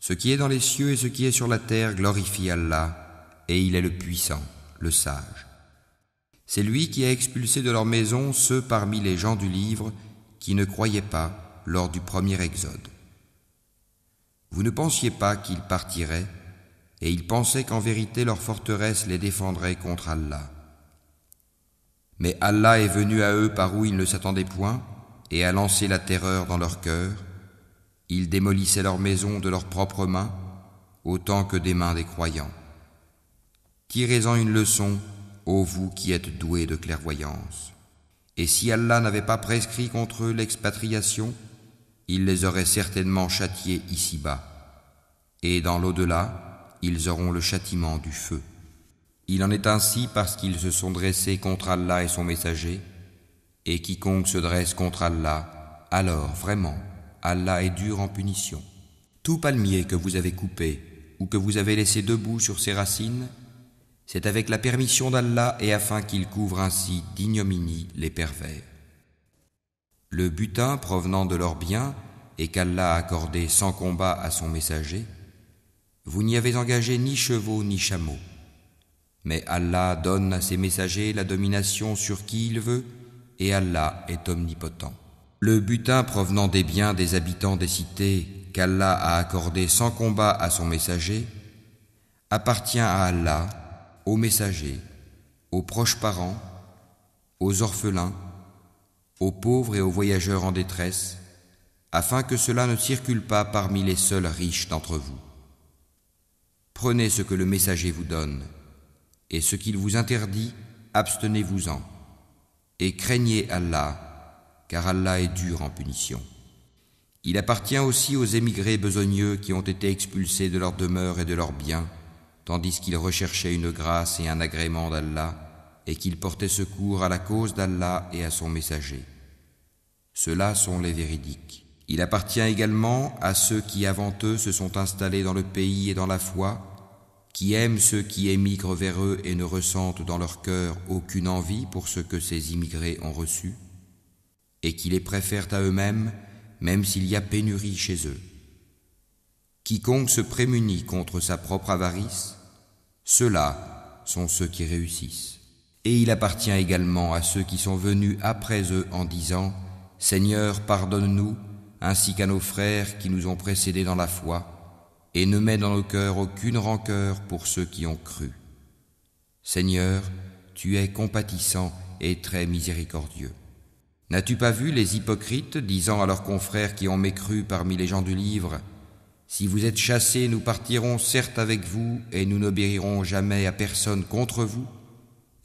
Ce qui est dans les cieux et ce qui est sur la terre glorifie Allah, et il est le puissant, le sage. C'est lui qui a expulsé de leur maison ceux parmi les gens du livre qui ne croyaient pas lors du premier exode. Vous ne pensiez pas qu'ils partiraient, et ils pensaient qu'en vérité leur forteresse les défendrait contre Allah. Mais Allah est venu à eux par où ils ne s'attendaient point, et a lancé la terreur dans leur cœur. Ils démolissaient leurs maisons de leurs propres mains, autant que des mains des croyants. Tirez-en une leçon, ô vous qui êtes doués de clairvoyance. Et si Allah n'avait pas prescrit contre eux l'expatriation, il les aurait certainement châtiés ici-bas. Et dans l'au-delà, ils auront le châtiment du feu. Il en est ainsi parce qu'ils se sont dressés contre Allah et son messager, et quiconque se dresse contre Allah, alors vraiment, Allah est dur en punition. Tout palmier que vous avez coupé ou que vous avez laissé debout sur ses racines, c'est avec la permission d'Allah et afin qu'il couvre ainsi d'ignominie les pervers. Le butin provenant de leurs biens et qu'Allah a accordé sans combat à son messager, vous n'y avez engagé ni chevaux ni chameaux. Mais Allah donne à ses messagers la domination sur qui il veut, et Allah est omnipotent. Le butin provenant des biens des habitants des cités qu'Allah a accordé sans combat à son messager appartient à Allah, aux messagers, aux proches parents, aux orphelins, aux pauvres et aux voyageurs en détresse, afin que cela ne circule pas parmi les seuls riches d'entre vous. Prenez ce que le messager vous donne, et ce qu'il vous interdit, abstenez-vous-en, et craignez Allah, car Allah est dur en punition. Il appartient aussi aux émigrés besogneux qui ont été expulsés de leur demeure et de leurs biens, tandis qu'ils recherchaient une grâce et un agrément d'Allah, et qu'ils portaient secours à la cause d'Allah et à son messager. Ceux-là sont les véridiques. Il appartient également à ceux qui avant eux se sont installés dans le pays et dans la foi, qui aiment ceux qui émigrent vers eux et ne ressentent dans leur cœur aucune envie pour ce que ces immigrés ont reçu, et qui les préfèrent à eux-mêmes, même s'il y a pénurie chez eux. Quiconque se prémunit contre sa propre avarice, ceux-là sont ceux qui réussissent. Et il appartient également à ceux qui sont venus après eux en disant « Seigneur, pardonne-nous, ainsi qu'à nos frères qui nous ont précédés dans la foi, et ne mets dans nos cœurs aucune rancœur pour ceux qui ont cru. Seigneur, tu es compatissant et très miséricordieux. N'as-tu pas vu les hypocrites disant à leurs confrères qui ont mécru parmi les gens du livre, si vous êtes chassés, nous partirons certes avec vous et nous n'obéirons jamais à personne contre vous,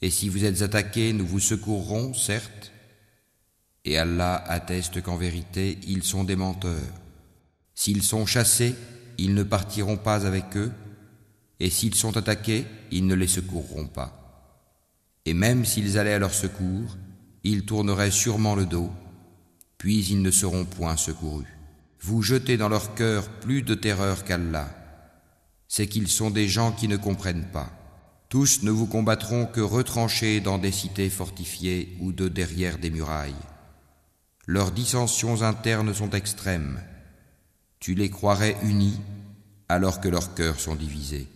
et si vous êtes attaqués, nous vous secourrons, certes. Et Allah atteste qu'en vérité, ils sont des menteurs. S'ils sont chassés, ils ne partiront pas avec eux, et s'ils sont attaqués, ils ne les secourront pas. Et même s'ils allaient à leur secours, ils tourneraient sûrement le dos, puis ils ne seront point secourus. Vous jetez dans leur cœur plus de terreur qu'Allah. C'est qu'ils sont des gens qui ne comprennent pas. Tous ne vous combattront que retranchés dans des cités fortifiées ou de derrière des murailles. Leurs dissensions internes sont extrêmes. Tu les croirais unis alors que leurs cœurs sont divisés.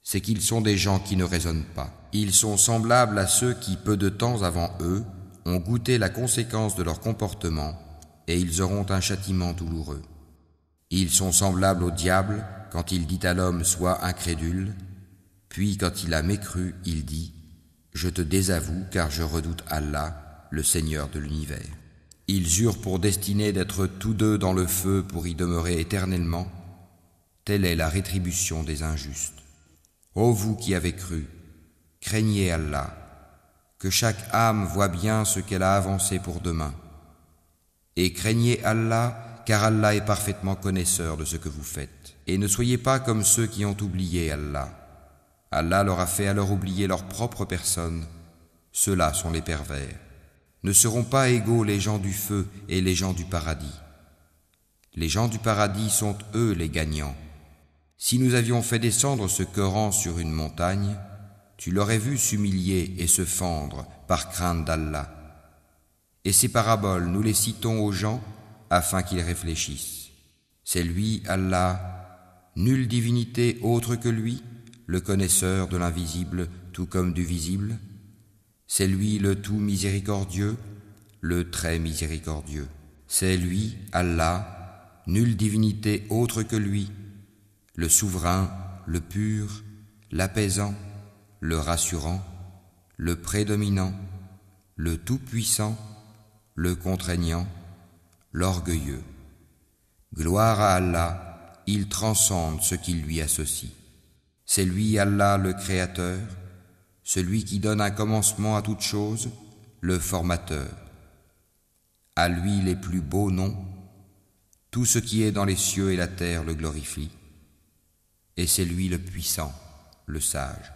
C'est qu'ils sont des gens qui ne raisonnent pas. Ils sont semblables à ceux qui, peu de temps avant eux, ont goûté la conséquence de leur comportement et ils auront un châtiment douloureux. Ils sont semblables au diable quand il dit à l'homme « Sois incrédule », puis quand il a mécru, il dit « Je te désavoue car je redoute Allah, le Seigneur de l'univers ». Ils jurent pour destinée d'être tous deux dans le feu pour y demeurer éternellement. Telle est la rétribution des injustes. Ô vous qui avez cru, craignez Allah, que chaque âme voie bien ce qu'elle a avancé pour demain. Et craignez Allah, car Allah est parfaitement connaisseur de ce que vous faites. Et ne soyez pas comme ceux qui ont oublié Allah. Allah leur a fait alors oublier leur propre personne. Ceux-là sont les pervers. Ne seront pas égaux les gens du feu et les gens du paradis. Les gens du paradis sont eux les gagnants. Si nous avions fait descendre ce Coran sur une montagne, tu l'aurais vu s'humilier et se fendre par crainte d'Allah. Et ces paraboles, nous les citons aux gens afin qu'ils réfléchissent. C'est lui, Allah, Nulle divinité autre que lui, le connaisseur de l'invisible tout comme du visible. C'est lui le tout miséricordieux, le très miséricordieux. C'est lui, Allah, nulle divinité autre que lui, le souverain, le pur, l'apaisant, le rassurant, le prédominant, le tout-puissant, le contraignant, l'orgueilleux. Gloire à Allah, il transcende ce qui lui associe. C'est lui, Allah, le Créateur, celui qui donne un commencement à toute chose, le Formateur. À lui les plus beaux noms, tout ce qui est dans les cieux et la terre le glorifie, et c'est lui le puissant, le sage.